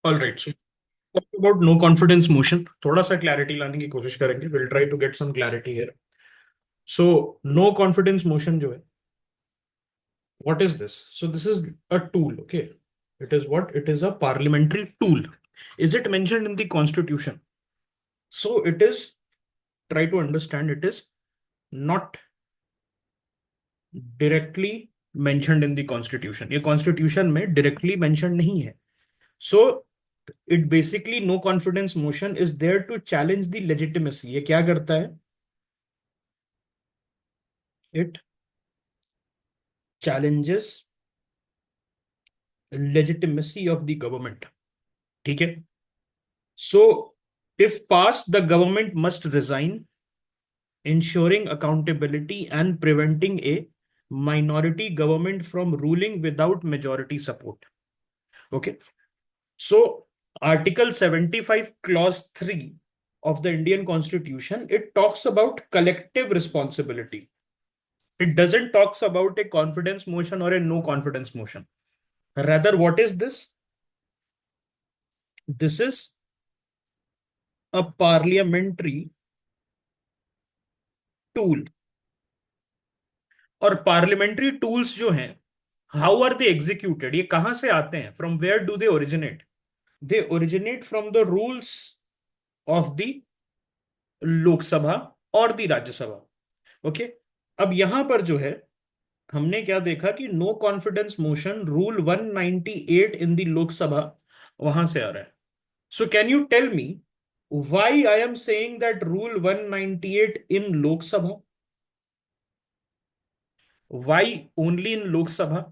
All right, so about no confidence motion थोड़ा सा clarity लाने की कोशिश करेंगे. Will try to get some clarity here. So no confidence motion जो है, what is this? So this is a tool. Okay, it is what? It is a parliamentary tool. Is it mentioned in the constitution? So it is, try to understand, it is not directly mentioned in the constitution. ये constitution में directly mentioned नहीं है. So it basically, no confidence motion is there to challenge the legitimacy. ये क्या करता है? It challenges legitimacy of the government. ठीक है. So if passed, the government must resign, ensuring accountability and preventing a minority government from ruling without majority support. Okay. So Article 75, Clause 3 of the Indian Constitution, it talks about collective responsibility. It doesn't talks about a confidence motion or a no confidence motion. Rather, what is this? This is a parliamentary tool. और parliamentary tools जो हैं, how are they executed? ये कहां से आते हैं? From where do they originate? They originate from the rules of the Lok Sabha और the Rajya Sabha. Okay. अब यहां पर जो है, हमने क्या देखा कि no confidence motion rule 198 in the Lok Sabha वहां से आ रहा है. So can you tell me why I am saying that rule 198 in Lok Sabha? Why only in Lok Sabha?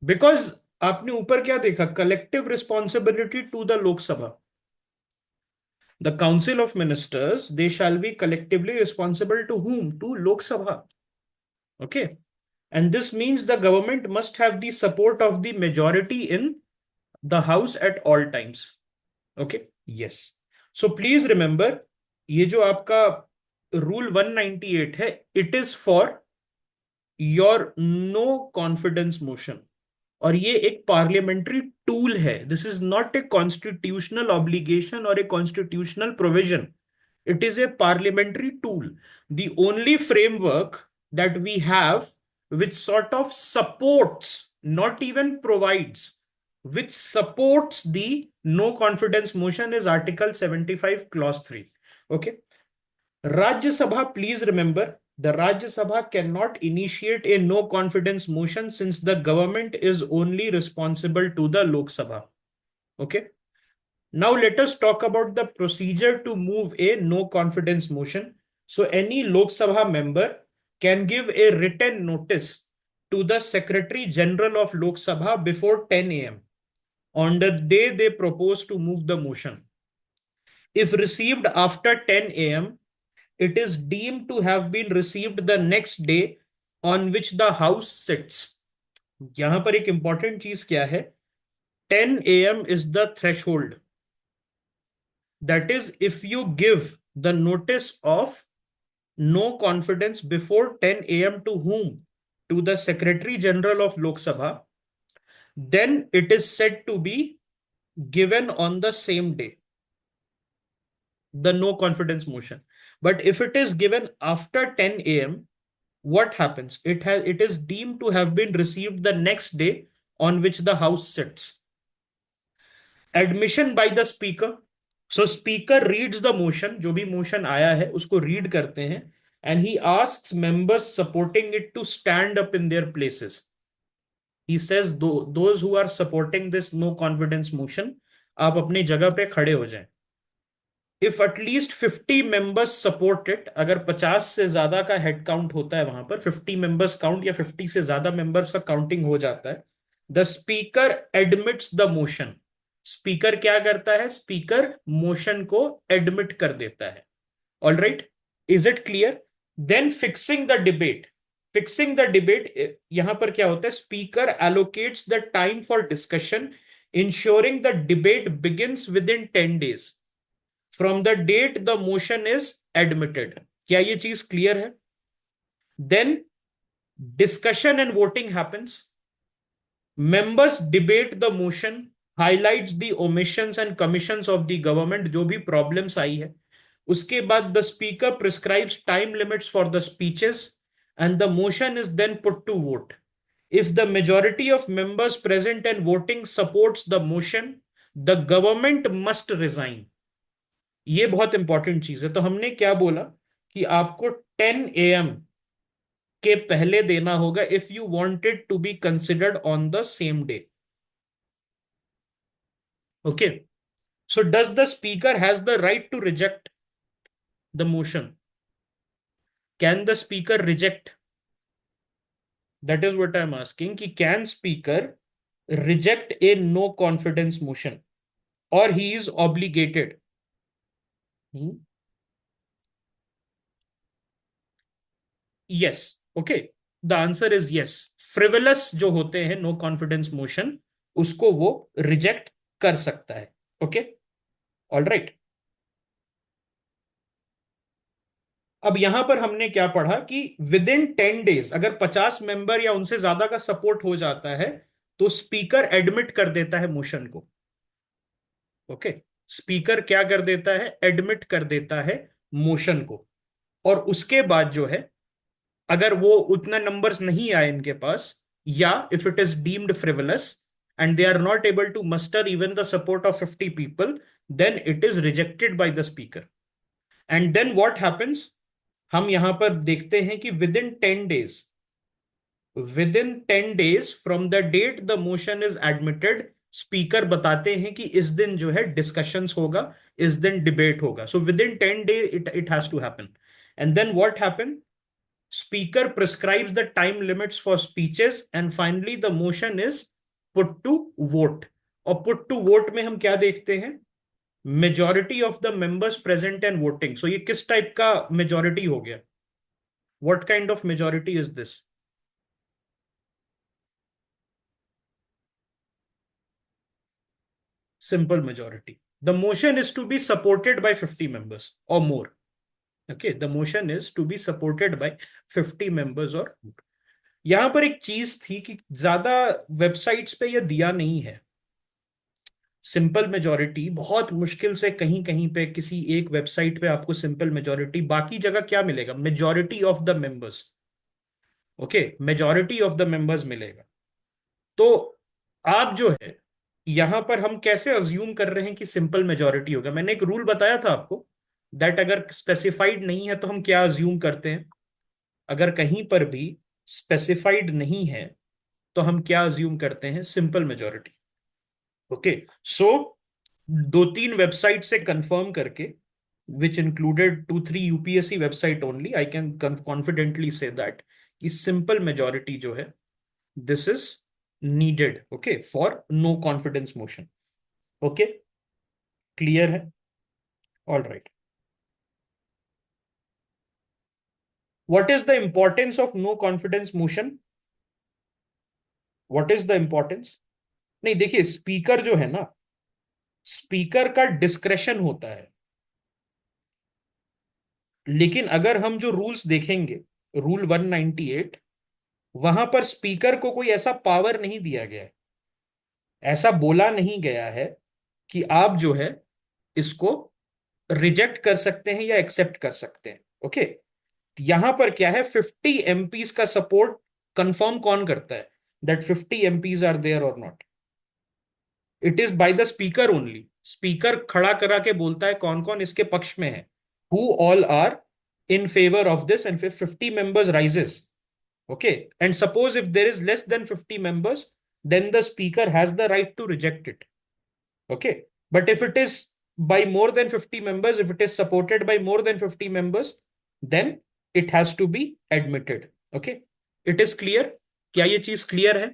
Because आपने ऊपर क्या देखा? Collective responsibility to the Lok Sabha. The council of ministers, they shall be collectively responsible to whom? To Lok Sabha. Okay. And this means the government must have the support of the majority in the house at all times. Okay. Yes. So please remember, ये जो आपका rule 198 है, it is for your no confidence motion. और ये एक parliamentary tool है. This is not a constitutional obligation और a constitutional provision. It is a parliamentary tool. The only framework that we have which sort of supports, not even provides, which supports the no confidence motion is Article 75, Clause 3. Okay. Rajya Sabha, please remember, the Rajya Sabha cannot initiate a no confidence motion since the government is only responsible to the Lok Sabha. Okay. Now let us talk about the procedure to move a no confidence motion. So any Lok Sabha member can give a written notice to the Secretary General of Lok Sabha before 10 a.m. on the day they propose to move the motion. If received after 10 a.m., it is deemed to have been received the next day on which the House sits. यहां पर एक important चीज क्या है? 10 a.m. is the threshold. That is, if you give the notice of no confidence before 10 a.m. to whom? To the Secretary General of Lok Sabha, then it is said to be given on the same day, the no confidence motion. But if it is given after 10 a.m., what happens? It is deemed to have been received the next day on which the House sits. Admission by the Speaker. So Speaker reads the motion, जो भी motion आया है उसको read करते हैं, and he asks members supporting it to stand up in their places. He says, those who are supporting this no confidence motion, आप अपनी जगह पे खड़े हो जाएं. If at least 50 members support it, अगर 50 से ज्यादा का हेड काउंट होता है वहां पर, 50 मेंबर्स काउंट या 50 से ज्यादा मेंबर्स का काउंटिंग हो जाता है, the speaker admits the motion. Speaker क्या करता है? स्पीकर मोशन को एडमिट कर देता है. All right. Is it clear? Then fixing the debate. Fixing the debate, यहां पर क्या होता है? Speaker allocates the time for discussion, ensuring the debate begins within 10 days from the date the motion is admitted. क्या ये चीज clear है? Then discussion and voting happens. Members debate the motion highlights the omissions and commissions of the government, जो भी problems आई है। उसके बाद the speaker prescribes time limits for the speeches and the motion is then put to vote. If the majority of members present and voting supports the motion, the government must resign। ये बहुत important चीज है। तो हमने क्या बोला कि आपको 10 AM के पहले देना होगा if you wanted to be considered on the same day. Okay, so does the speaker has the right to reject the motion? Can the speaker reject? That is what I am asking कि can speaker reject a no confidence motion और he is obligated? Yes. Okay, the answer is yes. Frivolous जो होते हैं no confidence motion, उसको वो reject कर सकता है। Okay, all right. अब यहां पर हमने क्या पढ़ा कि विद इन 10 डेज अगर 50 मेंबर या उनसे ज्यादा का सपोर्ट हो जाता है तो स्पीकर एडमिट कर देता है मोशन को। ओके, स्पीकर क्या कर देता है? एडमिट कर देता है मोशन को। और उसके बाद जो है, अगर वो उतना नंबर्स नहीं आए इनके पास, या if it is deemed frivolous and they are not able to muster even the support of 50 people, then it is rejected by the speaker. And then what happens, हम यहां पर देखते हैं कि within 10 days from the date the motion is admitted, speaker बताते हैं कि इस दिन जो है डिस्कशंस होगा, इस दिन डिबेट होगा। So within 10 day it has to happen. And then what happen, speaker prescribes the time limits for speeches and finally the motion is put to vote। और put to vote में हम क्या देखते हैं? majority of the members present and voting। so ये किस type का majority हो गया? what kind of majority is this? simple majority। the motion is to be supported by 50 members or more। okay, the motion is to be supported by 50 members or more। यहां पर एक चीज थी कि ज्यादा वेबसाइट्स पे ये दिया नहीं है। सिंपल मेजॉरिटी बहुत मुश्किल से कहीं कहीं पे किसी एक वेबसाइट पे आपको सिंपल मेजॉरिटी, बाकी जगह क्या मिलेगा? Majority of the members. Okay, majority of the members मिलेगा। तो आप जो है यहां पर हम कैसे अज्यूम कर रहे हैं कि सिंपल मेजॉरिटी होगा? मैंने एक रूल बताया था आपको दैट अगर स्पेसिफाइड नहीं है तो हम क्या अज्यूम करते हैं? अगर कहीं पर भी स्पेसिफाइड नहीं है तो हम क्या अज्यूम करते हैं? Simple majority. ओके, सो दो तीन वेबसाइट से कंफर्म करके, which included 2-3 UPSC website only, I can confidently say that कि सिंपल मेजॉरिटी जो है this is needed, okay, for no confidence motion. Okay, clear है? All right. What is the importance of no confidence motion? What is the importance? नहीं, देखिए, speaker जो है ना, speaker का डिस्क्रेशन होता है। लेकिन अगर हम जो रूल्स देखेंगे, रूल 198, वहां पर स्पीकर को कोई ऐसा पावर नहीं दिया गया है, ऐसा बोला नहीं गया है कि आप जो है इसको रिजेक्ट कर सकते हैं या एक्सेप्ट कर सकते हैं। ओके, यहां पर क्या है, 50 MPs का सपोर्ट कंफर्म कौन करता है दैट 50 MPs आर देयर और not? It is by the speaker only. Speaker खड़ा करा के बोलता है कौन कौन इसके पक्ष में है, who all are in favor of this, and if 50 members rises, okay, and suppose if there is less than 50 members, then the speaker has the right to reject it। okay, but if it is by more than 50 members, if it is supported by more than 50 members, then it has to be admitted। okay, it is clear? क्या ये चीज clear है?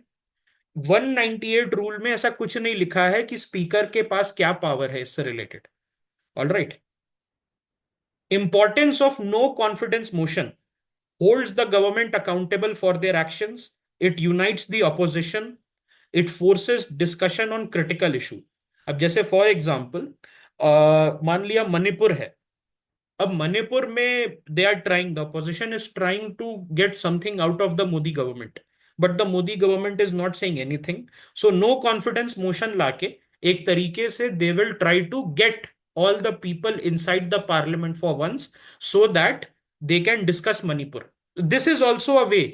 198 rule में ऐसा कुछ नहीं लिखा है कि स्पीकर के पास क्या पावर है इससे related. All right. Importance of no confidence motion holds the government accountable for their actions, it unites the opposition, it forces discussion on critical issue। अब जैसे फॉर एग्जाम्पल मान लिया मणिपुर है। अब मणिपुर में they are trying, the opposition is trying to get something out of the Modi government, but the Modi government is not saying anything. So no confidence motion लाके एक तरीके से they will try to get all the people inside the parliament for once so that they can discuss Manipur. This is also a way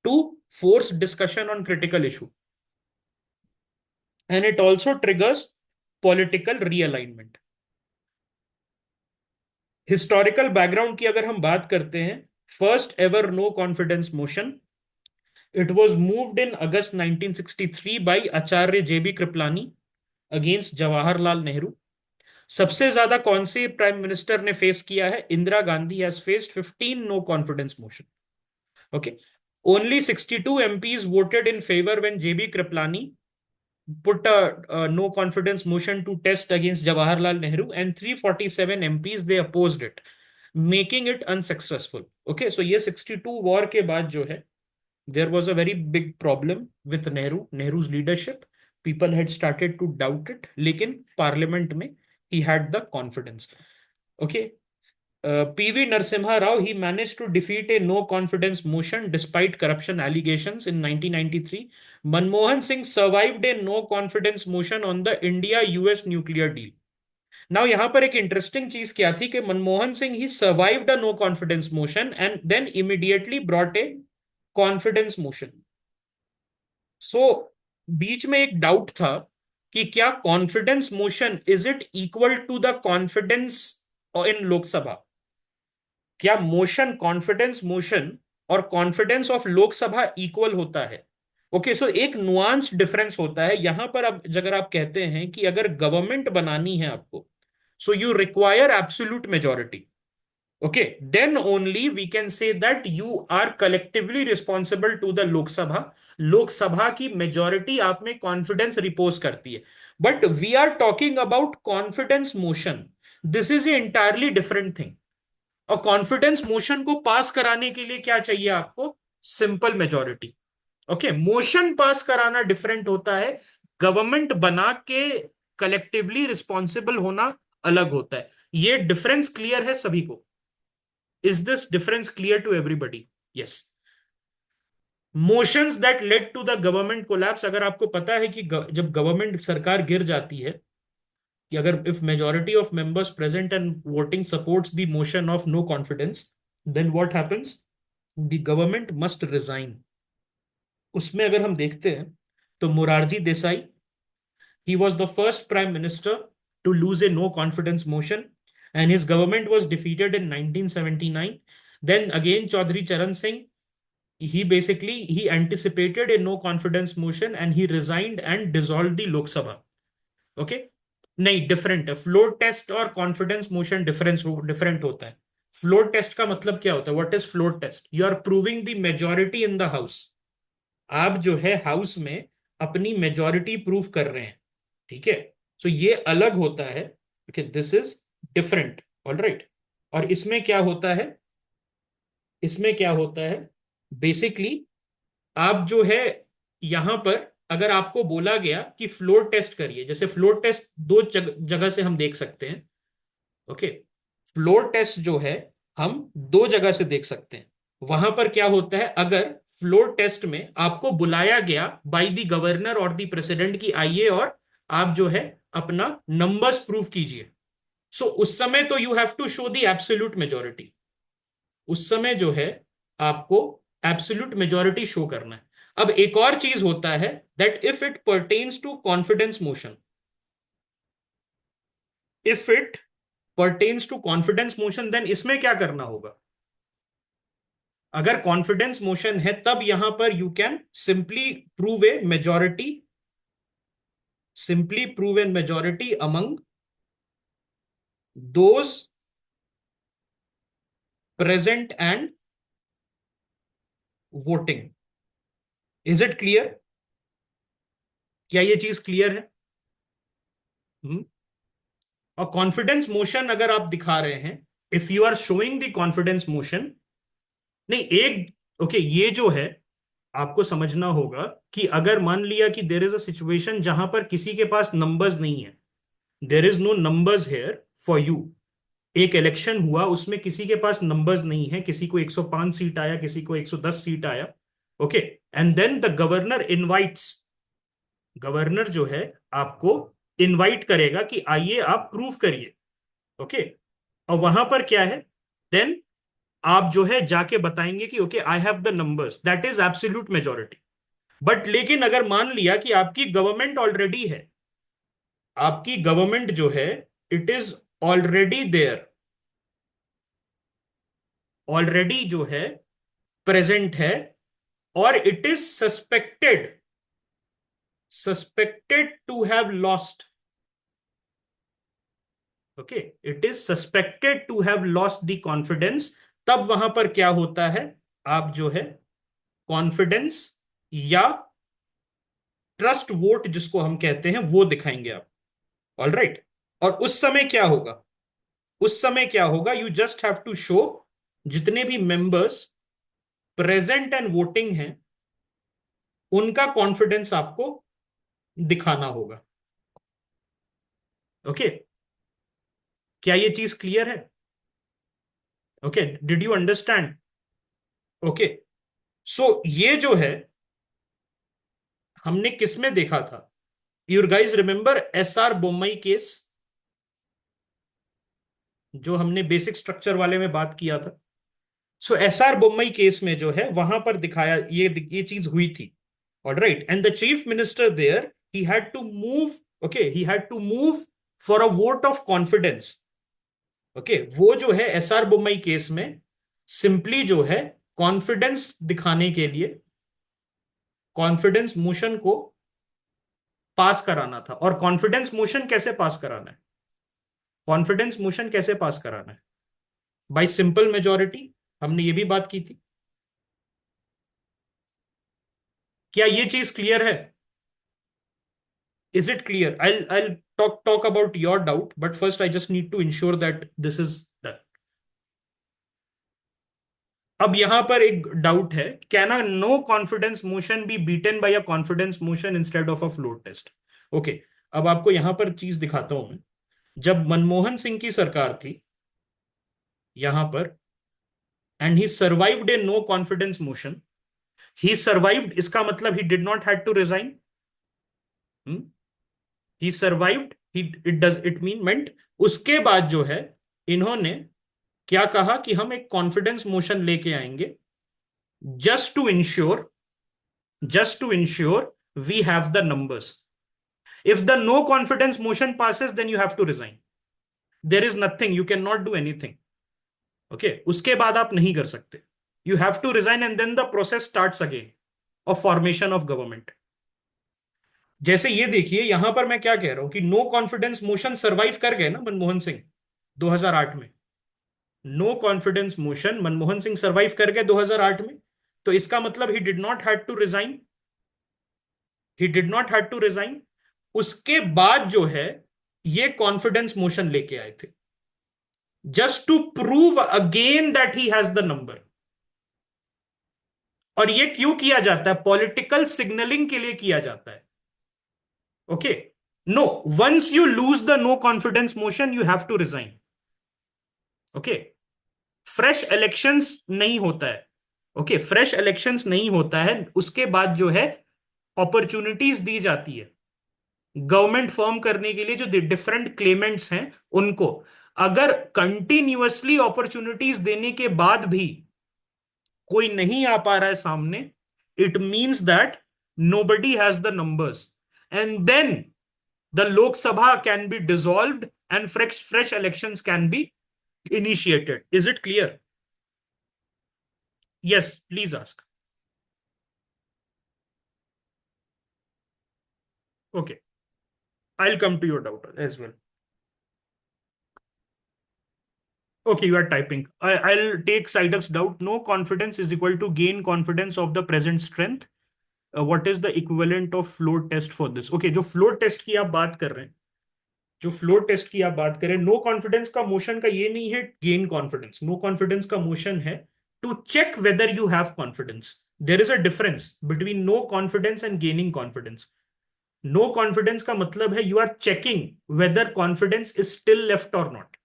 to force discussion on critical issue, and it also triggers political realignment. Historical background की अगर हम बात करते हैं, first ever no confidence motion, it was moved in August 1963 by Acharya JB Kripalani against Jawaharlal Nehru. सबसे ज्यादा कौन से प्राइम मिनिस्टर ने फेस किया है? Indira Gandhi has faced 15 no confidence motion. Okay, only 62 MPs voted in favor when JB Kripalani put a no confidence motion to test against Jawaharlal Nehru, and 347 MPs they opposed it, making it unsuccessful. Okay, so ये 62 war के बाद जो है, there was a very big problem with Nehru's leadership. People had started to doubt it, लेकिन parliament में he had the confidence. Okay, PV Narasimha Rao, he managed to defeat a no confidence motion despite corruption allegations in 1993. Manmohan Singh survived a no confidence motion on the India US nuclear deal. Now यहाँ पर एक interesting चीज क्या थी कि Manmohan Singh he survived a no confidence motion and then immediately brought a confidence motion. So बीच में एक डाउट था कि क्या confidence motion is it equal to the confidence in Lok Sabha? क्या मोशन, कॉन्फिडेंस मोशन और कॉन्फिडेंस ऑफ लोकसभा इक्वल होता है? ओके, सो एक नुआंस डिफरेंस होता है यहां पर. अब अगर आप कहते हैं कि अगर गवर्नमेंट बनानी है आपको, so you require absolute majority. Okay, then only we can say that you are collectively responsible to the Lok Sabha. Lok Sabha की मेजोरिटी आप में कॉन्फिडेंस रिपोज करती है. But we are talking about confidence motion. This is a entirely different thing. और confidence motion को पास कराने के लिए क्या चाहिए आपको? Simple majority. Okay, motion pass कराना डिफरेंट होता है, गवर्नमेंट बना के कलेक्टिवली रिस्पॉन्सिबल होना अलग होता है. ये डिफरेंस क्लियर है सभी को? Is this difference clear to everybody? Yes. Motions that led to the government collapse, अगर आपको पता है कि जब गवर्नमेंट, सरकार गिर जाती है, कि अगर if majority of members present and voting supports the motion of no confidence, then what happens? The government must resign. उसमें अगर हम देखते हैं तो Morarji Desai, he was the first prime minister to lose a no confidence motion, and his government was defeated in 1979. Then again Chaudhary Charan Singh, he anticipated a no confidence motion and he resigned and dissolved the Lok Sabha. Okay, नहीं, different है. Floor test और confidence motion different होता है. Floor test का मतलब क्या होता है? What is floor test? You are proving the majority in the house. आप जो है हाउस में अपनी मेजोरिटी प्रूव कर रहे हैं. ठीक है, सो ये अलग होता है. Okay, this is different. All right. और इसमें क्या होता है? इसमें क्या होता है बेसिकली, आप जो है यहां पर अगर आपको बोला गया कि फ्लोर टेस्ट करिए, जैसे फ्लोर टेस्ट दो जगह से हम देख सकते हैं. ओके, फ्लोर टेस्ट जो है हम दो जगह से देख सकते हैं. वहां पर क्या होता है, अगर फ्लोर टेस्ट में आपको बुलाया गया बाय द गवर्नर और द प्रेसिडेंट की आइए और आप जो है अपना नंबर्स प्रूव कीजिए, सो उस समय तो you have to show the absolute majority. उस समय जो है आपको एब्सोल्यूट मेजोरिटी शो करना है. अब एक और चीज होता है that if it pertains to confidence motion, if it pertains to confidence motion, then इसमें क्या करना होगा? अगर कॉन्फिडेंस मोशन है तब यहां पर you can simply prove A majority, simply prove A majority among those present and voting. Is it clear? क्या ये चीज क्लियर है? और कॉन्फिडेंस मोशन अगर आप दिखा रहे हैं, if you are showing the confidence motion, नहीं एक, ओके, ये जो है आपको समझना होगा कि अगर मान लिया कि देर इज अ सिचुएशन जहां पर किसी के पास नंबर्स नहीं है, there is no numbers here for you. एक इलेक्शन हुआ, उसमें किसी के पास नंबर्स नहीं है, किसी को 105 सीट आया, किसी को 110 सीट आया. Okay, and then the governor invites, governor जो है आपको इनवाइट करेगा कि आइए आप प्रूफ करिए। ओके, और वहां पर क्या है, देन आप जो है जाके बताएंगे कि okay I have the numbers, that is absolute majority. But लेकिन अगर मान लिया कि आपकी गवर्नमेंट ऑलरेडी है, आपकी गवर्नमेंट जो है it is already there, already जो है प्रेजेंट है, और it is suspected to have lost, okay, it is suspected to have lost the confidence, तब वहां पर क्या होता है, आप जो है कॉन्फिडेंस या ट्रस्ट वोट जिसको हम कहते हैं वो दिखाएंगे आप। ऑल राइट, और उस समय क्या होगा, उस समय क्या होगा, you just have to show जितने भी मेंबर्स प्रेजेंट एंड वोटिंग हैं उनका कॉन्फिडेंस आपको दिखाना होगा। ओके, क्या ये चीज क्लियर है? Okay, did you understand? Okay, so ये जो है हमने किस में देखा था, you guys remember S R Bommai case, जो हमने बेसिक स्ट्रक्चर वाले में बात किया था। So S R Bommai case में जो है वहां पर दिखाया ये चीज हुई थी। All right, and the chief minister there he had to move, okay, he had to move for a vote of confidence. Okay, वो जो है एस आर बोम्मई केस में सिंपली जो है कॉन्फिडेंस दिखाने के लिए कॉन्फिडेंस मोशन को पास कराना था। और कॉन्फिडेंस मोशन कैसे पास कराना है, कॉन्फिडेंस मोशन कैसे पास कराना है, बाय सिंपल मेजोरिटी, हमने ये भी बात की थी। क्या ये चीज क्लियर है? Is it clear? I'll talk about your doubt, but first I just need to ensure that this is done. अब यहां पर एक डाउट है, can a no confidence motion be beaten by a confidence motion instead of a floor test? Okay, अब आपको यहां पर चीज दिखाता हूं मैं। जब मनमोहन सिंह की सरकार थी यहां पर, and he survived a no confidence motion, he survived इसका मतलब he did not had to resign, he survived, he it does it mean meant, उसके बाद जो है इन्होंने क्या कहा कि हम एक कॉन्फिडेंस मोशन लेके आएंगे, just to ensure, just to ensure we have the numbers. If the no confidence motion passes then you have to resign, there is nothing, you can not do anything. Okay, उसके बाद आप नहीं कर सकते, you have to resign and then the process starts again of formation of government. जैसे ये देखिए यहां पर मैं क्या कह रहा हूं कि नो कॉन्फिडेंस मोशन सर्वाइव कर गए ना मनमोहन सिंह 2008 में, no confidence motion Manmohan Singh survive कर गए 2008 में, तो इसका मतलब he did not had to resign, he did not had to resign. उसके बाद जो है ये कॉन्फिडेंस मोशन लेके आए थे just to prove again that he has the number. और ये क्यों किया जाता है, पॉलिटिकल सिग्नलिंग के लिए किया जाता है। Okay, no, once you lose the no confidence motion you have to resign. Okay, fresh elections नहीं होता है, ओके, फ्रेश इलेक्शंस नहीं होता है, उसके बाद जो है अपॉर्चुनिटीज दी जाती है गवर्नमेंट फॉर्म करने के लिए, जो डिफरेंट क्लेमेंट्स हैं उनको। अगर कंटिन्यूअसली अपॉर्चुनिटीज देने के बाद भी कोई नहीं आ पा रहा है सामने, it means that nobody has the numbers, and then the Lok Sabha can be dissolved and fresh elections can be initiated. Is it clear? Yes, please ask. Okay, I'll come to your doubt as well. Okay, you are typing. I'll take Sidek's doubt. No confidence is equal to gain confidence of the present strength. What is the equivalent of floor test for this? Okay, जो floor test की आप बात कर रहे हैं, जो floor test की आप बात करें, नो कॉन्फिडेंस का मोशन का ये नहीं है गेन कॉन्फिडेंस, नो कॉन्फिडेंस का मोशन है to check whether you have confidence. There is a difference between no confidence and gaining confidence. No confidence का मतलब है you are checking whether confidence is still left और not.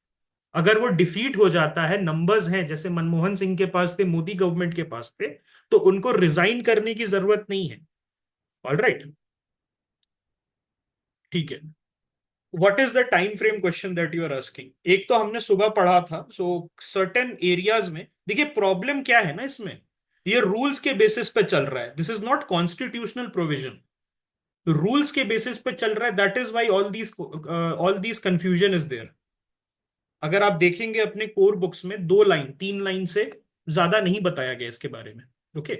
अगर वो defeat हो जाता है, नंबर्स हैं जैसे मनमोहन सिंह के पास थे, मोदी गवर्नमेंट के पास थे, तो उनको रिजाइन करने की जरूरत नहीं है। ऑल राइट, ठीक है। What is the time frame question that you are asking? एक तो हमने सुबह पढ़ा था, सो सर्टेन एरियाज में देखिए प्रॉब्लम क्या है ना इसमें, ये रूल्स के बेसिस पे चल रहा है, this is not constitutional provision, rules के बेसिस पे चल रहा है, that is why all these confusion is there. अगर आप देखेंगे अपने कोर बुक्स में 2 लाइन 3 लाइन से ज्यादा नहीं बताया गया इसके बारे में। ओके,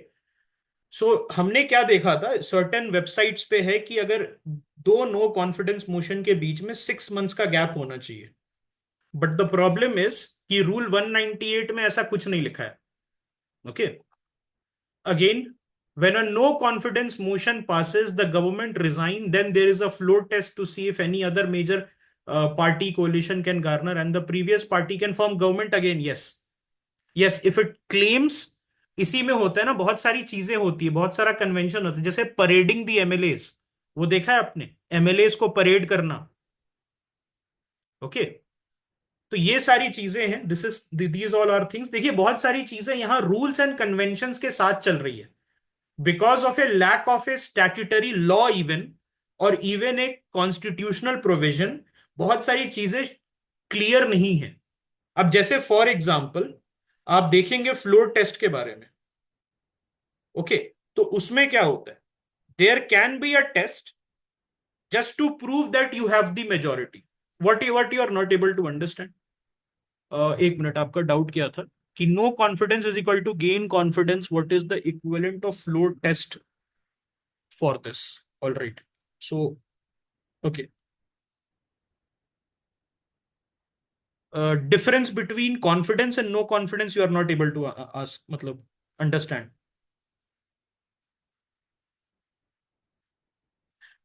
सो हमने क्या देखा था, सर्टेन वेबसाइट्स पे है कि अगर दो नो कॉन्फिडेंस मोशन के बीच में 6 मंथ्स का गैप होना चाहिए, बट द प्रॉब्लम इज कि रूल 198 में ऐसा कुछ नहीं लिखा है। Okay, again, when a no confidence motion passes, the government resign, then there is a floor test to see if any other major party coalition can garner and the previous party can form government again. Yes, yes, if it claims, इसी में होता है ना, बहुत सारी चीजें होती है, बहुत सारा कन्वेंशन होता है, जैसे परेडिंग दी एमएलएस, वो देखा है आपने, एमएलएस को परेड करना। ओके, तो ये सारी चीजें हैं, this is these all are things. देखिए बहुत सारी चीजें यहाँ रूल्स एंड कन्वेंशंस के साथ चल रही है, because of a lack of a statutory law even, और इवन एक कॉन्स्टिट्यूशनल प्रोविजन, बहुत सारी चीजें क्लियर नहीं है। अब जैसे फॉर एग्जांपल आप देखेंगे फ्लोर टेस्ट के बारे में। ओके, तो उसमें क्या होता है, there can be a test just to prove that you have the majority. What you are not able to understand? एक मिनट, आपका डाउट क्या था कि no confidence is equal to gain confidence, what is the equivalent of floor test for this? All right. So, okay. Difference between confidence and no confidence, you are not able to ask, मतलब understand.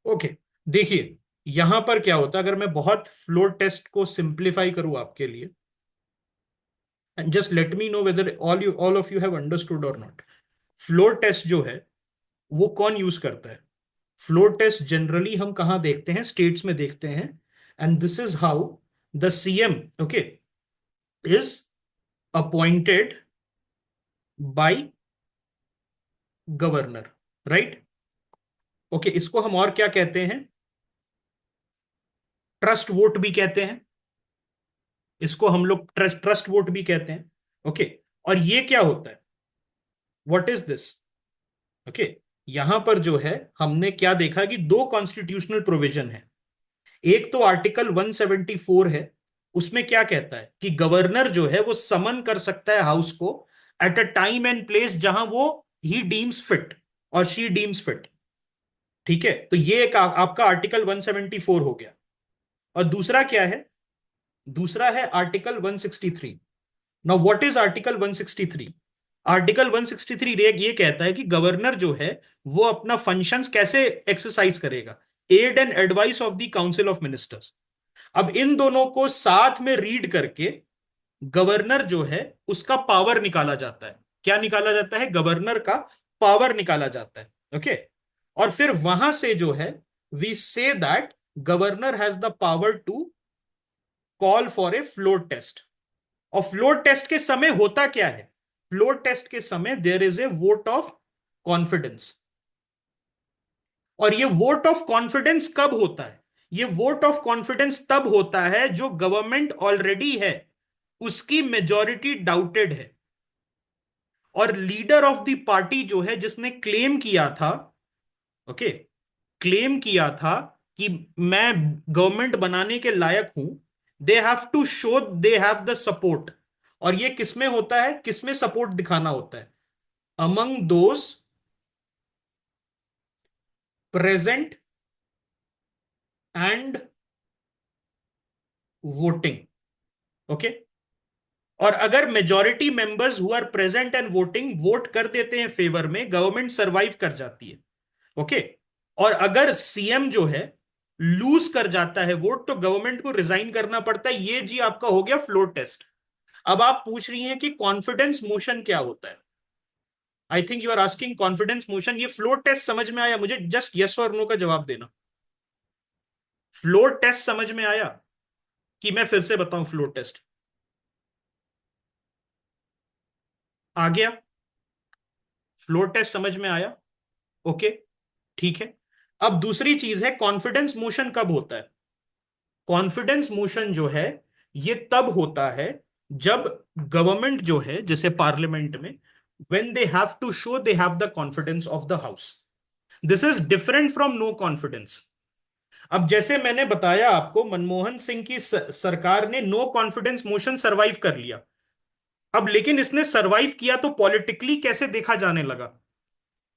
Okay, देखिए यहां पर क्या होता है, अगर मैं बहुत फ्लोर टेस्ट को सिंप्लीफाई करूं आपके लिए, and just let me know whether all of you have understood और नॉट। फ्लोर टेस्ट जो है वो कौन यूज करता है? फ्लोर टेस्ट जनरली हम कहां देखते हैं, स्टेट्स में देखते हैं, and this is how the CM, okay, is appointed by governor, right? Okay, इसको हम और क्या कहते हैं? ट्रस्ट वोट भी कहते हैं, इसको हम लोग ट्रस्ट वोट भी कहते हैं। ओके, और ये क्या होता है, व्हाट इज दिस? ओके, यहां पर जो है हमने क्या देखा कि दो कॉन्स्टिट्यूशनल प्रोविजन है। एक तो आर्टिकल 174 है, उसमें क्या कहता है कि गवर्नर जो है वो समन कर सकता है हाउस को at a time and place जहां वो ही डीम्स फिट और शी डीम्स फिट। ठीक है, तो ये एक आपका आर्टिकल 174 हो गया। और दूसरा क्या है? दूसरा है article 163। Now what is article 163? Article 163 ये कहता है कि गवर्नर जो है वो अपना फंक्शंस कैसे एक्सरसाइज करेगा, aid and advice of the council of ministers. अब इन दोनों को साथ में रीड करके गवर्नर जो है उसका पावर निकाला जाता है। क्या निकाला जाता है? गवर्नर का पावर निकाला जाता है। ओके, और फिर वहां से जो है we say that governor has the power to call for a floor test. और फ्लोर टेस्ट के समय होता क्या है? फ्लोर टेस्ट के समय there is a vote of confidence. और ये वोट ऑफ कॉन्फिडेंस कब होता है? ये वोट ऑफ कॉन्फिडेंस तब होता है जो गवर्नमेंट ऑलरेडी है, उसकी मेजॉरिटी डाउटेड है, और लीडर ऑफ द पार्टी जो है जिसने क्लेम किया था, ओके, क्लेम किया था कि मैं गवर्नमेंट बनाने के लायक हूं, they have to show they have the support. और ये किसमें होता है, किसमें सपोर्ट दिखाना होता है? Among those present and voting. Okay, और अगर majority members who are present and voting vote कर देते हैं फेवर में, गवर्नमेंट सरवाइव कर जाती है। ओके, और अगर सीएम जो है लूज कर जाता है वोट, तो गवर्नमेंट को रिजाइन करना पड़ता है। ये जी आपका हो गया फ्लोर टेस्ट। अब आप पूछ रही हैं कि कॉन्फिडेंस मोशन क्या होता है? I think you are asking confidence motion. ये फ्लोर टेस्ट समझ में आया? मुझे जस्ट यस और नो का जवाब देना। फ्लोर टेस्ट समझ में आया कि मैं फिर से बताऊं? फ्लोर टेस्ट आ गया? फ्लोर टेस्ट समझ में आया? ओके, ठीक है। अब दूसरी चीज है, कॉन्फिडेंस मोशन कब होता है? कॉन्फिडेंस मोशन जो है ये तब होता है जब गवर्नमेंट जो है, जैसे पार्लियामेंट में, when they have to show they have the confidence of the house. This is different from no confidence. अब जैसे मैंने बताया आपको, मनमोहन सिंह की सरकार ने नो कॉन्फिडेंस मोशन सरवाइव कर लिया। अब लेकिन इसने सरवाइव किया तो पॉलिटिकली कैसे देखा जाने लगा?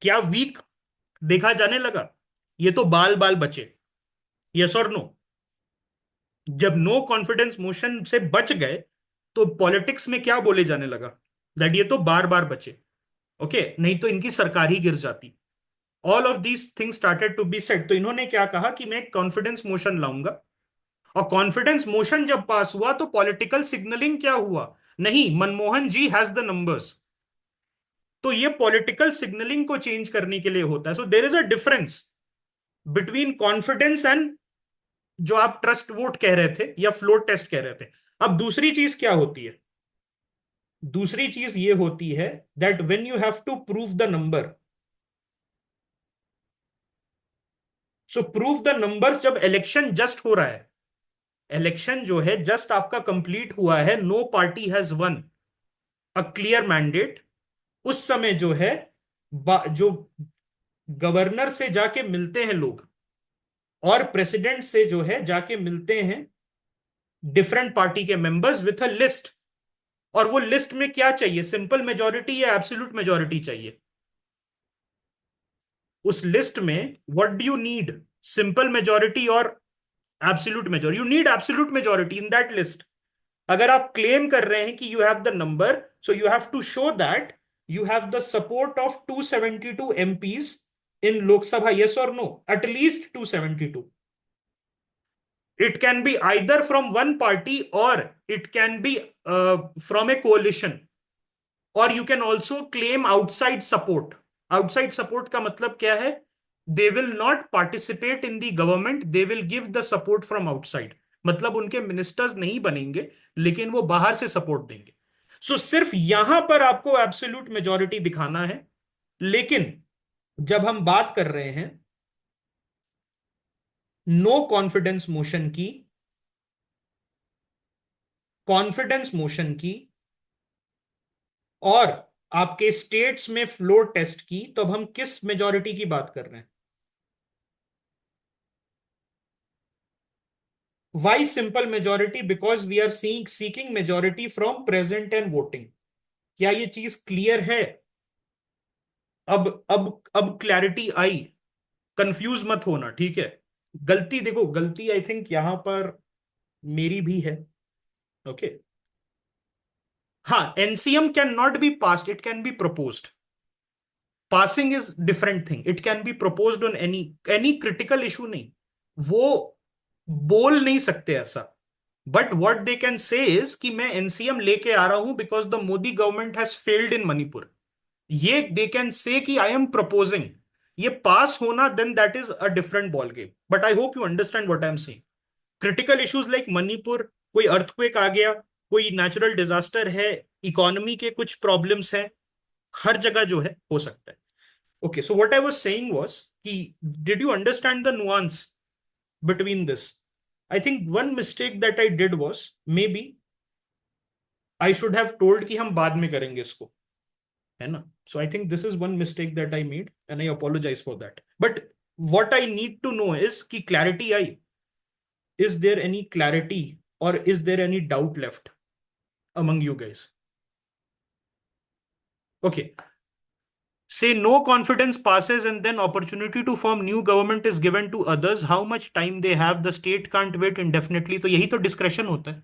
क्या वीक देखा जाने लगा? ये तो बाल बाल बचे। यस और नो? जब नो कॉन्फिडेंस मोशन से बच गए तो पॉलिटिक्स में क्या बोले जाने लगा? दैट ये तो बार बार बचे। ओके, नहीं तो इनकी सरकार ही गिर जाती। All of these things started to be set. तो इन्होंने क्या कहा कि मैं कॉन्फिडेंस मोशन लाऊंगा। और कॉन्फिडेंस मोशन जब पास हुआ तो पॉलिटिकल सिग्नलिंग क्या हुआ? नहीं, मनमोहन जी हैज द नंबर्स। तो ये पॉलिटिकल सिग्नलिंग को चेंज करने के लिए होता है। So there is a difference between confidence and जो आप ट्रस्ट वोट कह रहे थे या फ्लोट टेस्ट कह रहे थे। अब दूसरी चीज क्या होती है? दूसरी चीज ये होती है that when you have to prove the number. So prove the numbers जब इलेक्शन जस्ट हो रहा है, इलेक्शन जो है जस्ट आपका कंप्लीट हुआ है, no party has won a clear mandate, उस समय जो है जो गवर्नर से जाके मिलते हैं लोग, और प्रेसिडेंट से जो है जाके मिलते हैं डिफरेंट पार्टी के मेंबर्स विथ अ लिस्ट। और वो लिस्ट में क्या चाहिए? सिंपल मेजोरिटी या एब्सोल्यूट मेजोरिटी चाहिए? उस लिस्ट में what do you need? Simple majority और absolute majority? You need absolute majority in that list. अगर आप क्लेम कर रहे हैं कि you have the number, so you have to show that you have the support of 272 MPs in Lok Sabha. Yes और no? At least 272। It can be either from one party or it can be from a coalition, or you can also claim outside support. Outside support का मतलब क्या है? They will not participate in the government, they will give the support from outside। मतलब उनके ministers नहीं बनेंगे लेकिन वो बाहर से सपोर्ट देंगे। सो सिर्फ यहां पर आपको एब्सोल्यूट मेजोरिटी दिखाना है। लेकिन जब हम बात कर रहे हैं नो कॉन्फिडेंस मोशन की, कॉन्फिडेंस मोशन की, और आपके स्टेट्स में फ्लोर टेस्ट की, तो अब हम किस मेजोरिटी की बात कर रहे हैं? Why simple majority? Because we are seeking majority from present and voting. क्या ये चीज क्लियर है? अब क्लैरिटी आई। कंफ्यूज मत होना, ठीक है? गलती देखो, गलती आई थिंक यहां पर मेरी भी है। ओके। हाँ, NCM can not be passed, it can be proposed. Passing is different thing, it can be proposed on any any critical issue. नहीं, वो बोल नहीं सकते ऐसा। But what they can say is कि मैं एनसीएम लेके आ रहा हूं because the Modi government has failed in Manipur. ये दे कैन से कि आई एम प्रपोजिंग। ये पास होना, then that is a different ball game. But I hope you understand what I am saying. Critical issues like Manipur, कोई earthquake आ गया, कोई natural disaster है, economy के कुछ प्रॉब्लम्स हैं, हर जगह जो है हो सकता है। Okay, so what I was saying was कि did you understand the nuance between this? I think one mistake that I did was maybe I should have told कि हम बाद में करेंगे इसको, है ना? So I think this is one mistake that I made and I apologize for that. But what I need to know is कि clarity I, is there any clarity or is there any doubt left among you guys? Okay. Say no confidence passes and then opportunity to form new government is given to others. How much time they have? The state can't wait indefinitely. तो यही तो discretion होता है।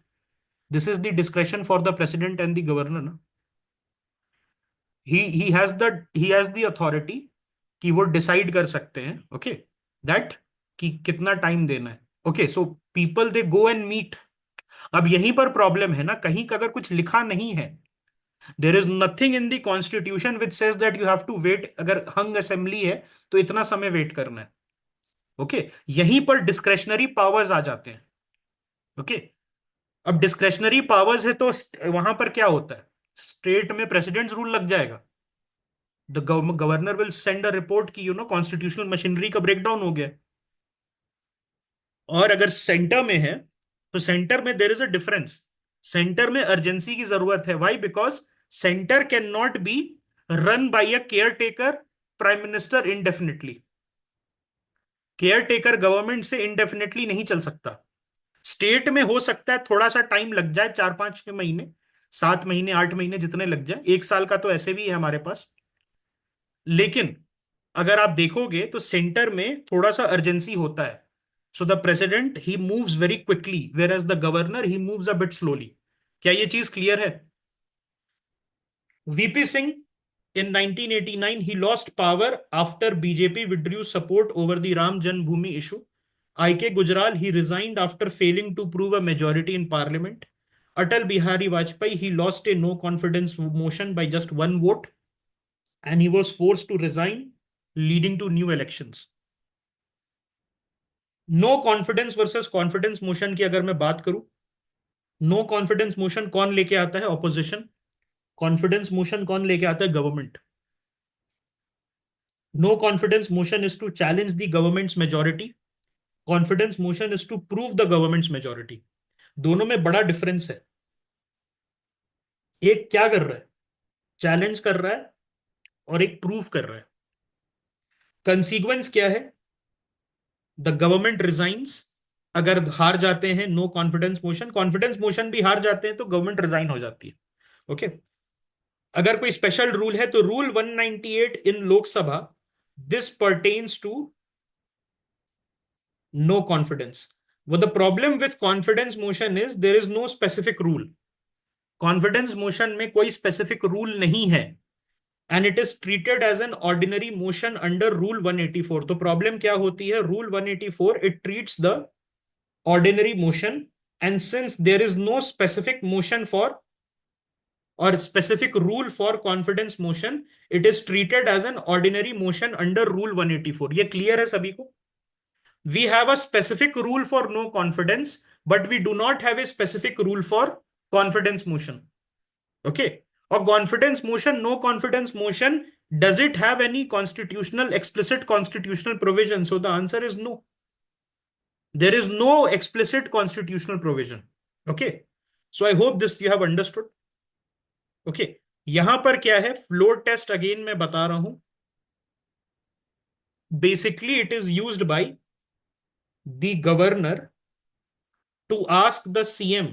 This is the discretion for the president and the governor ना। He has the authority कि वो decide कर सकते हैं, ओके, दैट कि कितना टाइम देना है। Okay, so people they go and meet. अब यहीं पर प्रॉब्लम है ना, कहीं का अगर कुछ लिखा नहीं है, there is nothing in the constitution which says that you have to wait. अगर हंग असेंबली है तो इतना समय वेट करना है। ओके, यहीं पर डिस्क्रेशनरी पावर्स आ जाते हैं। ओके, अब डिस्क्रेशनरी पावर्स है तो वहां पर क्या होता है? स्टेट में प्रेसिडेंट रूल लग जाएगा। The governor will send a report की कॉन्स्टिट्यूशनल मशीनरी का ब्रेकडाउन हो गया। और अगर सेंटर में है तो सेंटर में there is a difference. Centre में अर्जेंसी की जरूरत है। Why? Because centre can not be run by a caretaker prime minister indefinitely. Caretaker government से इनडेफिनेटली नहीं चल सकता। स्टेट में हो सकता है थोड़ा सा टाइम लग जाए, 4-5 महीने, 7 महीने, 8 महीने, जितने लग जाए। 1 साल का तो ऐसे भी है हमारे पास। लेकिन अगर आप देखोगे तो सेंटर में थोड़ा सा अर्जेंसी होता है। So the president he moves very quickly, whereas the governor he moves a bit slowly. क्या ये चीज क्लियर है? VP Singh, in 1989 he lost power after BJP withdrew support over the Ram Janmabhoomi issue. IK Gujral, he resigned after failing to prove a majority in parliament. Atal Bihari Vajpayee, he lost a no confidence motion by just one vote and he was forced to resign, leading to new elections. No confidence versus confidence motion की अगर मैं बात करूं, no confidence motion कौन लेके आता है? Opposition. Confidence motion कौन लेके आता है? Government. No confidence motion is to challenge the government's majority, confidence motion is to prove the government's majority. दोनों में बड़ा डिफरेंस है। एक क्या कर रहा है? चैलेंज कर रहा है, और एक प्रूव कर रहा है। कंसीक्वेंस क्या है? The government resigns. अगर हार जाते हैं no confidence motion, confidence motion भी हार जाते हैं तो गवर्नमेंट रिजाइन हो जाती है। ओके। अगर कोई स्पेशल रूल है तो rule 198 in Lok Sabha, this pertains to no confidence. वो the problem with confidence motion is there is no specific rule. Confidence motion में कोई स्पेसिफिक रूल नहीं है and it is treated as an ordinary motion under rule 184। तो problem क्या होती है? Rule 184 it treats the ordinary motion, and since there is no specific motion for or specific rule for confidence motion, it is treated as an ordinary motion under rule 184। ये clear है सभी को? We have a specific rule for no confidence, but we do not have a specific rule for confidence motion। Okay। और confidence motion, no confidence motion, does it have any constitutional, explicit constitutional provision? So the answer is no, there is no explicit constitutional provision। Okay, so I hope this you have understood। Okay. यहां पर क्या है? Floor test again मैं बता रहा हूं। Basically it is used by the governor to ask the CM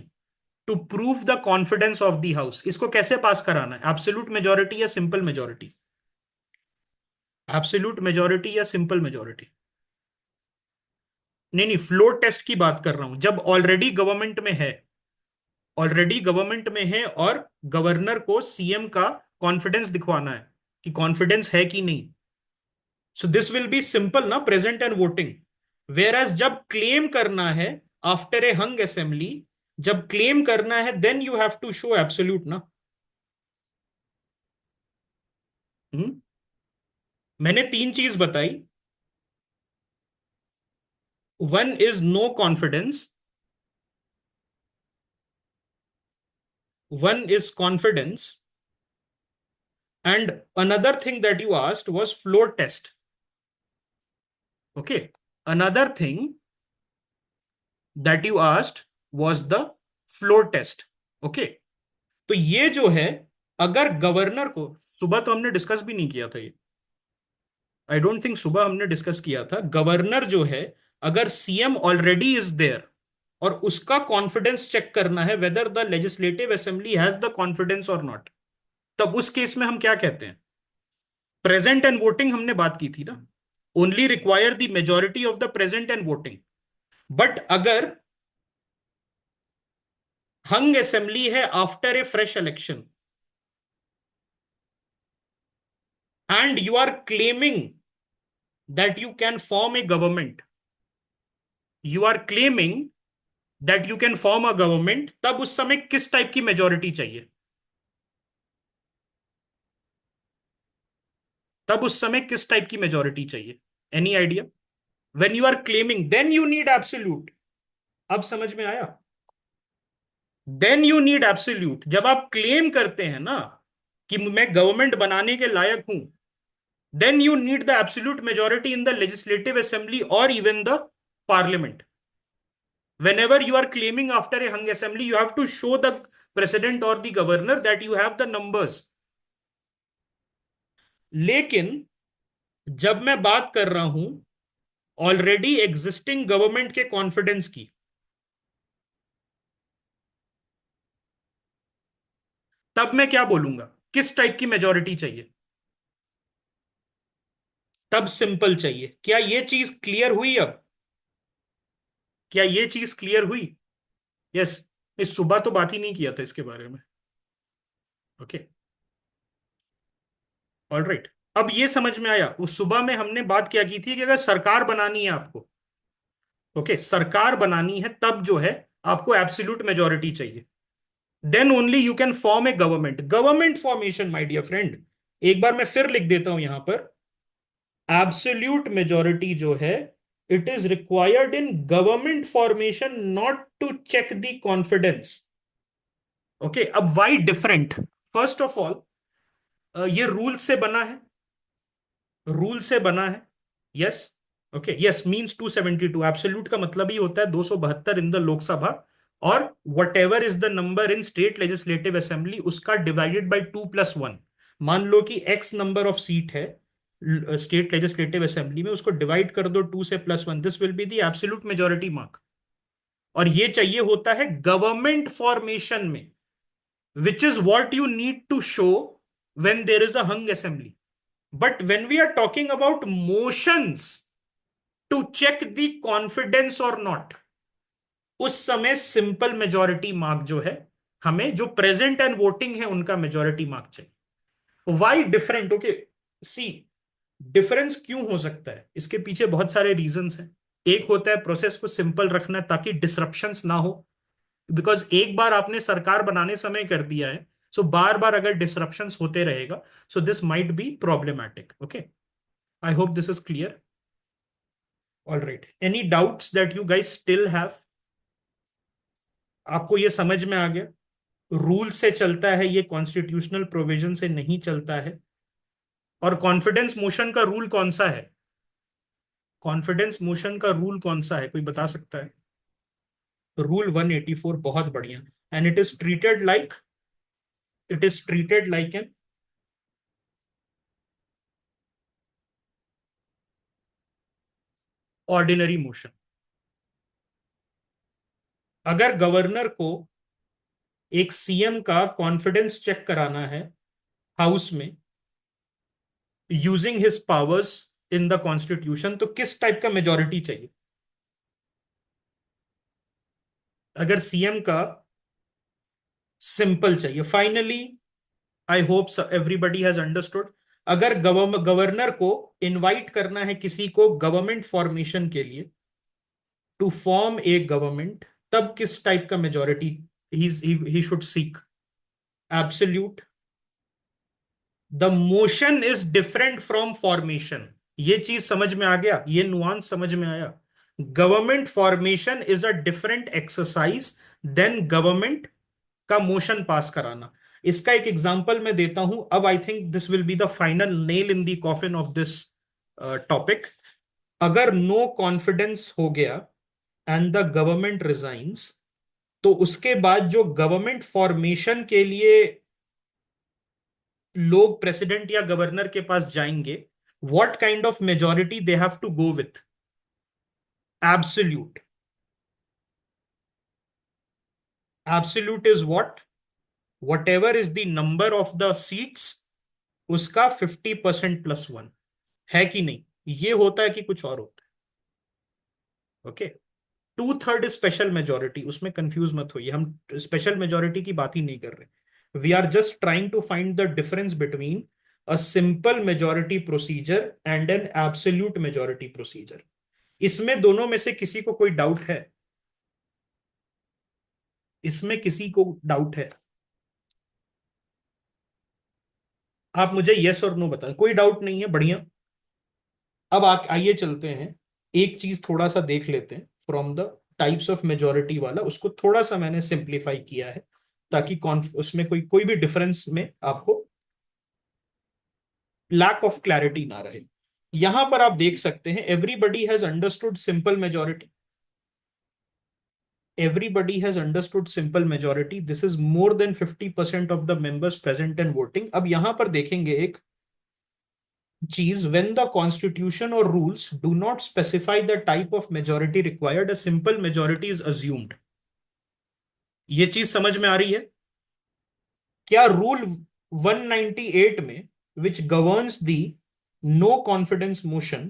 to prove the confidence of the house. इसको कैसे पास कराना है? एब्सोल्यूट मेजोरिटी या सिंपल मेजोरिटी? एब्सोल्यूट मेजोरिटी या सिंपल मेजोरिटी? नहीं नहीं, फ्लोर टेस्ट की बात कर रहा हूं। जब ऑलरेडी गवर्नमेंट में है, ऑलरेडी गवर्नमेंट में है और गवर्नर को सीएम का कॉन्फिडेंस दिखवाना है कि कॉन्फिडेंस है कि नहीं। So this will be simple ना, present and voting. Where as जब क्लेम करना है आफ्टर ए हंग असेंबली, जब क्लेम करना है then you have to show absolute ना। हम्म? मैंने 3 चीज बताई। One is no confidence, one is confidence, and another thing that you asked was floor test. Okay. Another thing that you asked was the floor test. Okay. तो ये जो है, अगर governor को, सुबह तो हमने डिस्कस भी नहीं किया था ये, आई डोंट थिंक सुबह हमने डिस्कस किया था। गवर्नर जो है, अगर सीएम ऑलरेडी इज देयर और उसका कॉन्फिडेंस चेक करना है whether the legislative assembly has the confidence और नॉट, तब उस केस में हम क्या कहते हैं? प्रेजेंट एंड वोटिंग हमने बात की थी ना, only require the majority of the present and voting. But अगर हंग असेंबली है after a fresh election and you are claiming that you can form a government, you are claiming that you can form a government, तब उस समय किस type की majority चाहिए? तब उस समय किस टाइप की मेजोरिटी चाहिए? Any idea? When you are claiming then you need absolute. अब समझ में आया? Then you need absolute. जब आप क्लेम करते हैं ना कि मैं गवर्नमेंट बनाने के लायक हूं, then you need the absolute majority in the legislative assembly और even the parliament. Whenever you are claiming after a hung assembly, you have to show the president or the governor that you have the numbers. लेकिन जब मैं बात कर रहा हूं already existing government के confidence की, तब मैं क्या बोलूंगा, किस टाइप की मेजोरिटी चाहिए? तब सिंपल चाहिए। क्या ये चीज क्लियर हुई अब? क्या ये चीज क्लियर हुई? यस। इस सुबह तो बात ही नहीं किया था इसके बारे में। Okay, alright. अब ये समझ में आया, उस सुबह में हमने बात क्या की थी कि अगर सरकार बनानी है आपको, ओके, सरकार बनानी है, तब जो है आपको एब्सोल्यूट मेजोरिटी चाहिए। Then only you can form a government. Government formation my dear friend, एक बार मैं फिर लिख देता हूं यहां पर, एब्सोल्यूट मेजोरिटी जो है, it is required in government formation, not to check the confidence. Okay, अब why different? First of all, ये रूल से बना है, रूल से बना है। Yes, okay, yes means 272। एब्सोल्यूट का मतलब ही होता है 272 इन द लोकसभा, और whatever is the number in state legislative assembly, उसका डिवाइडेड बाई 2+1। मान लो कि एक्स नंबर ऑफ सीट है स्टेट लेजिस्लेटिव असेंबली में, उसको डिवाइड कर दो 2 से +1, this will be the absolute majority mark. और ये चाहिए होता है गवर्नमेंट फॉर्मेशन में, which is what you need to show when there is a hung assembly. But when we are talking about motions to check the confidence or not, उस समय simple majority mark जो है, हमें जो present and voting है उनका majority mark चाहिए। Why different? Okay, see, difference क्यों हो सकता है, इसके पीछे बहुत सारे रीजंस हैं। एक होता है प्रोसेस को सिंपल रखना ताकि डिसरप्शंस ना हो, बिकॉज एक बार आपने सरकार बनाने समय कर दिया है, सो बार बार अगर डिसरप्शंस होते रहेगा, so this might be problematic. Okay, I hope this is clear. All right, any doubts that you guys still have? आपको ये समझ में आ गया, रूल से चलता है ये, कॉन्स्टिट्यूशनल प्रोविजन से नहीं चलता है। और कॉन्फिडेंस मोशन का रूल कौन सा है? कॉन्फिडेंस मोशन का रूल कौन सा है, कोई बता सकता है? रूल 184, बहुत बढ़िया। And it is treated like an ordinary motion. अगर गवर्नर को एक सीएम का कॉन्फिडेंस चेक कराना है हाउस में, using his powers in the constitution, तो किस टाइप का मेजोरिटी चाहिए? अगर सीएम का सिंपल चाहिए, finally I hope everybody has understood. अगर गवर्नर को इनवाइट करना है किसी को गवर्नमेंट फॉर्मेशन के लिए, टू फॉर्म ए गवर्नमेंट, तब किस टाइप का majority he should seek? Absolute. The motion is different from formation. ये चीज समझ में आ गया, ये नुआंस समझ में आया। Government formation is a different exercise than government का मोशन पास कराना। इसका एक एग्जांपल मैं देता हूं। अब I think this will be the final nail in the coffin of this topic. अगर नो कॉन्फिडेंस हो गया एंड द गवर्नमेंट रिजाइंस, तो उसके बाद जो गवर्नमेंट फॉर्मेशन के लिए लोग प्रेसिडेंट या गवर्नर के पास जाएंगे, what kind of majority they have to go with? Absolute. Absolute is what? whatever is the number of the seats, उसका 50% +1। है कि नहीं? ये होता है कि कुछ और होता है? ओके, 2/3 स्पेशल मेजोरिटी, उसमें कंफ्यूज मत होइए, हम स्पेशल मेजोरिटी की बात ही नहीं कर रहे। We are just trying to find the difference between a simple majority procedure and an absolute majority procedure. इसमें दोनों में से किसी को कोई डाउट है? इसमें किसी को डाउट है? आप मुझे यस और नो बताएं। कोई डाउट नहीं है, बढ़िया। अब आइए चलते हैं, एक चीज थोड़ा सा देख लेते हैं from the types of majority वाला, उसको थोड़ा सा मैंने सिंप्लीफाई किया है ताकि उसमें कोई कोई भी डिफरेंस में आपको लैक ऑफ क्लैरिटी ना रहे। यहां पर आप देख सकते हैं, everybody has understood simple majority. everybody has understood simple majority. This is more than 50% of the members present and voting. अब यहां पर देखेंगे एक चीज, when the constitution or rules do not specify the type of majority required, a simple majority is assumed. ये चीज समझ में आ रही है? क्या रूल 198 में which governs the no confidence motion,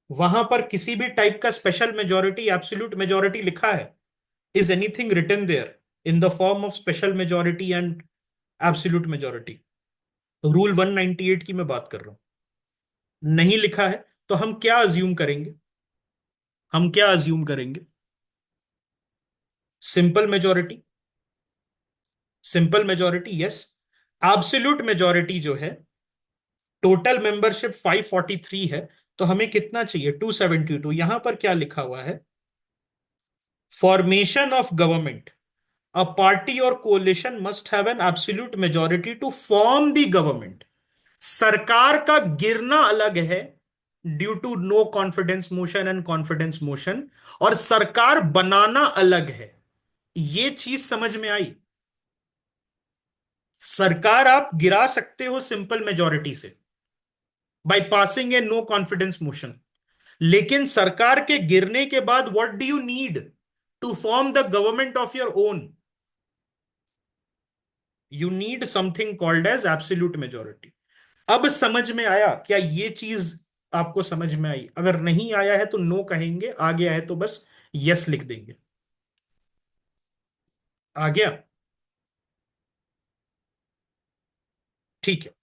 वहां पर किसी भी टाइप का स्पेशल मेजोरिटी एब्सोल्यूट मेजोरिटी लिखा है? Is anything written there in the form of special majority and absolute majority? Rule 198 की मैं बात कर रहा हूं, नहीं लिखा है। तो हम क्या अज्यूम करेंगे? हम क्या अज्यूम करेंगे? Simple majority. Simple majority, yes. Absolute majority जो है, टोटल मेंबरशिप 543 है, तो हमें कितना चाहिए? 272। यहां पर क्या लिखा हुआ है? Formation of government, a party or coalition must have an absolute majority to form the government. सरकार का गिरना अलग है due to no confidence motion and confidence motion, और सरकार बनाना अलग है। ये चीज समझ में आई? सरकार आप गिरा सकते हो सिंपल मेजोरिटी से, by passing a no confidence motion, लेकिन सरकार के गिरने के बाद what do you need to form the government of your own? You need something called as absolute majority. अब समझ में आया? क्या ये चीज आपको समझ में आई? अगर नहीं आया है तो नो कहेंगे, आ गया है तो बस यस लिख देंगे। आ गया? ठीक है।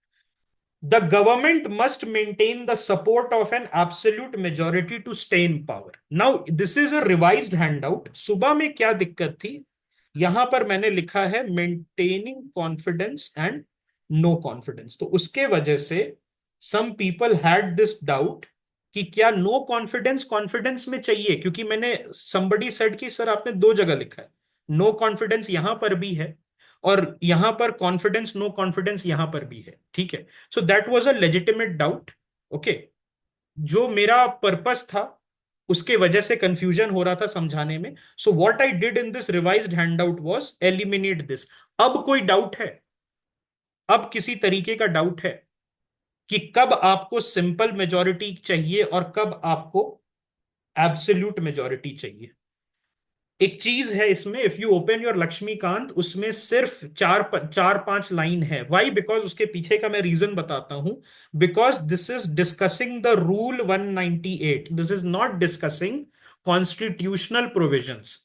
The government must maintain the support of an absolute majority to stay in power. Now this is a revised handout. सुबह में क्या दिक्कत थी? यहां पर मैंने लिखा है maintaining confidence and no confidence, तो उसके वजह से some people had this doubt कि क्या नो कॉन्फिडेंस कॉन्फिडेंस में चाहिए, क्योंकि मैंने somebody said कि सर आपने दो जगह लिखा है, नो कॉन्फिडेंस यहां पर भी है और यहां पर कॉन्फिडेंस नो कॉन्फिडेंस यहां पर भी है। ठीक है, so that was a legitimate doubt. Okay, जो मेरा पर्पस था उसके वजह से कंफ्यूजन हो रहा था समझाने में, so what I did in this revised handout was eliminate this. अब कोई डाउट है? अब किसी तरीके का डाउट है कि कब आपको सिंपल मेजोरिटी चाहिए और कब आपको एब्सोल्यूट मेजोरिटी चाहिए? एक चीज है इसमें, if you open your Laxmikanth, उसमें सिर्फ चार पांच लाइन है। वाई? बिकॉज उसके पीछे का मैं रीजन बताता हूं। Because this is discussing the rule 198, this is not discussing constitutional provisions,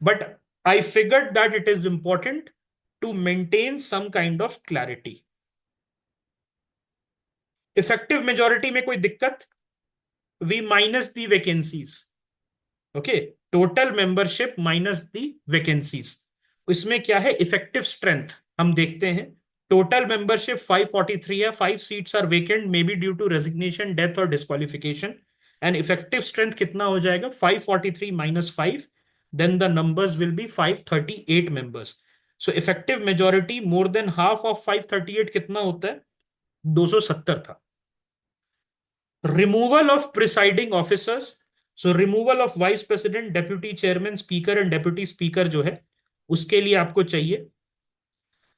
but I figured that it is important to maintain some kind of clarity. Effective majority में कोई दिक्कत? We minus the vacancies. Okay, total membership minus the vacancies. इसमें क्या है? Effective strength हम देखते हैं। Total membership 543 है, 5 seats are vacant, may be due to resignation, death और डिस्क्वालिफिकेशन। एंड इफेक्टिव स्ट्रेंथ कितना हो जाएगा? 543 minus 5, then the numbers will be 538 members. So effective majority more than half of 538 कितना होता है? 270 था। Removal of presiding officers, so removal of vice president, deputy chairman, speaker and deputy speaker जो है, उसके लिए आपको चाहिए।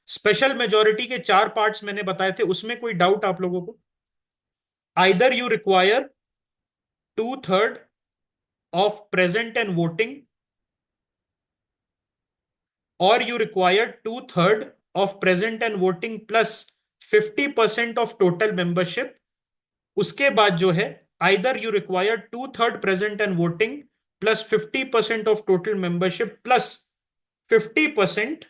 स्पेशल मेजोरिटी के चार पार्ट्स मैंने बताए थे, उसमें कोई डाउट आप लोगों को? Either you require 2/3 of present and voting, और you require 2/3 of present and voting plus 50% of total membership. उसके बाद जो है, either you require 2/3 present and voting plus 50% of total membership plus 50%,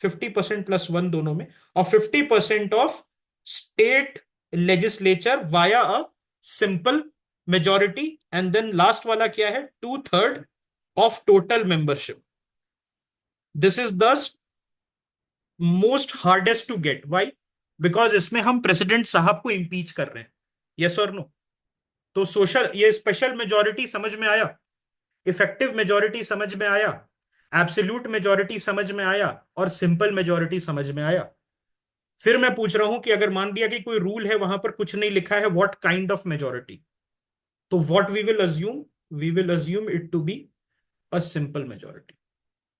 50% plus 1 दोनों में, और 50% ऑफ state legislature via a simple majority. And then last वाला क्या है? 2/3 of total membership. This is the most hardest to get. Why? Because इसमें हम president साहब को इंपीच कर रहे हैं। यस और नो? तो सोशल, ये स्पेशल मेजोरिटी समझ में आया, इफेक्टिव मेजोरिटी समझ में आया, एब्सोल्यूट मेजोरिटी समझ में आया, और सिंपल मेजोरिटी समझ में आया। फिर मैं पूछ रहा हूं कि अगर मान लिया कि कोई रूल है, वहां पर कुछ नहीं लिखा है, व्हाट काइंड ऑफ मेजोरिटी? तो what we will assume? We will assume it to be a simple majority.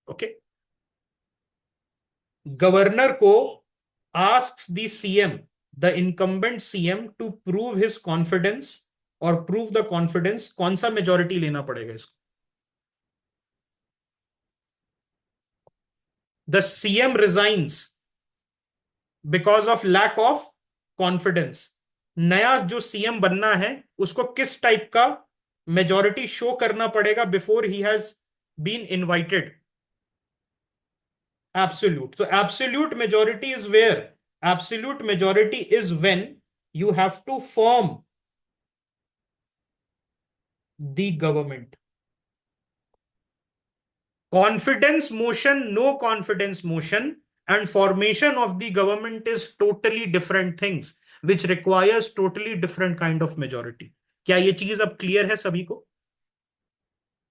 Okay. Governor को asks the CM, the incumbent CM, to prove his confidence और प्रूव द कॉन्फिडेंस. कौन सा majority लेना पड़ेगा इसको? The CM resigns because of lack of confidence. नया जो CM बनना है उसको किस टाइप का मेजोरिटी शो करना पड़ेगा before he has been invited? Absolute. So absolute majority is where? Absolute majority is when you have to form the government. Confidence motion, no confidence motion, and formation of the government is totally different things, which requires totally different kind of majority. क्या ये चीज अब clear है सभी को?